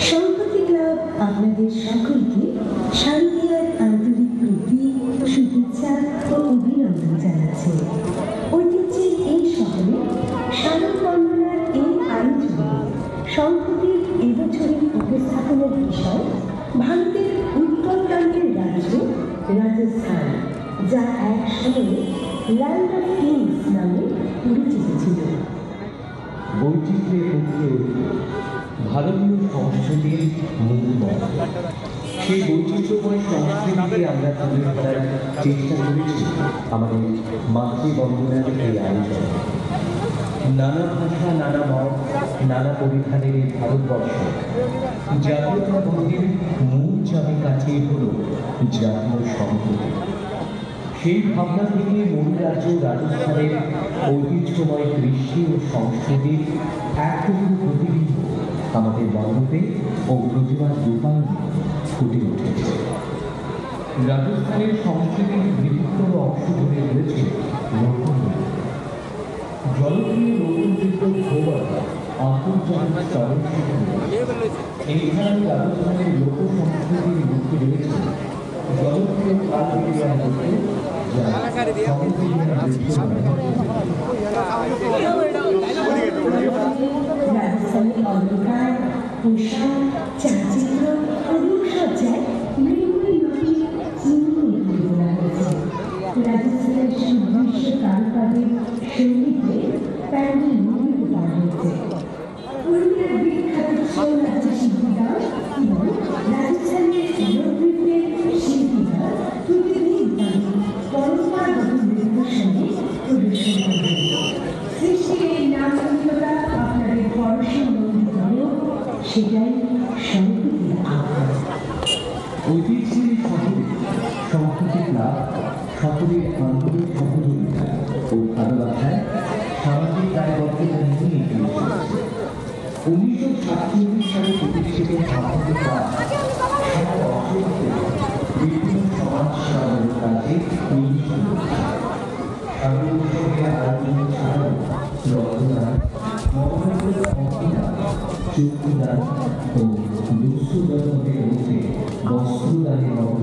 সম্প্রতি ক্লাব আপনাদের সকলকে শারদীয়ার আন্তরিক প্রীতি, শুভেচ্ছা ও অভিনন্দন জানাচ্ছে। ঐতিহ্যের এই শহরে শারদ বন্দনার এই আয়োজনে সম্প্রতি এবছরের উপস্থাপনের বিষয় ভারতের উত্তর প্রান্তের রাজ্য রাজস্থান, যা এক সময়ে ল্যান্ড অফ কিংস নামে পরিচিত ছিল। বৈচিত্র্যের ঐক্যে ভারতীয় সংস্কৃতির মূল মন্ত্র। সেই বৈচিত্র্যময় সংস্কৃতিকে আমরা তুলে ধরার চেষ্টা করেছি আমাদের মাতৃবন্দনার এই আয়োজন। নানা ভাষা, নানা মত, নানা পরিধানের এই ভারতবর্ষ জাতীয়তাবোধের মূল চাবিকাঠি হল জাতীয় সংহতি। সেই ভাবনা থেকে মূল রাজ্য রাজস্থানের ঐতিহ্যময় কৃষ্টি ও সংস্কৃতির একটুকু প্রতিবিম্ব আমাদের মণ্ডপে ও প্রতিবাদ রূপায়ণে ফুটে উঠেছে। রাজস্থানের সংস্কৃতির বৃহত্তর অংশ জুড়ে রয়েছে লোকনৃত্য। জনপ্রিয় লোকনৃত্য গোবার আন্তর্জাতিক স্তরে এইখানে রাজস্থানের লোক সংস্কৃতির মধ্যে রয়েছে জনপ্রিয় কালবেরিয়া নৃত্য, যা রাজস্থানী অলঙ্কার, পোশাক, চালচিত্র ও রূপসজ্জায় মৃন্ময়ী রূপে চিহ্নিত তোলা হয়েছে। রাজস্থানের সুদৃশ্য কারুকাজের শৈলীতে প্যান্ডেল নির্মিত করা হয়েছে। পুরুলিয়ার বিখ্যাত ছৌ নাচের শিল্পীরা এবং রাজস্থানের লোকনৃত্যের শিল্পীরা প্রতিদিন পরম্পরাগত নৃত্যের সঙ্গে প্রদর্শন করবেন। সৃষ্টির এই নান্দনিকতা আপনাদের পরশে মন্ডিত হলেও সেটাই সংস্কৃতির আকার। ঐতিহ্যের শহরে সংস্কৃতি ক্লাব সকলের আন্তরিক সহযোগিতা ও ভালোবাসায় সামাজিক দায়বদ্ধতা নিয়ে এগিয়ে চলেছে। 1947 সালে প্রতিষ্ঠিত সংস্কৃতি ক্লাব সারা বছরকে বিভিন্ন সমাজ সেবামূলক কাজে নিয়োজিত রয়েছে। শারদ উৎসবের আয়োজন ছাড়াও রক্তদান, মহানগর অঙ্কিদান, চক্ষুদান ও দুঃস্থজনদের মধ্যে বস্ত্রদানের মতো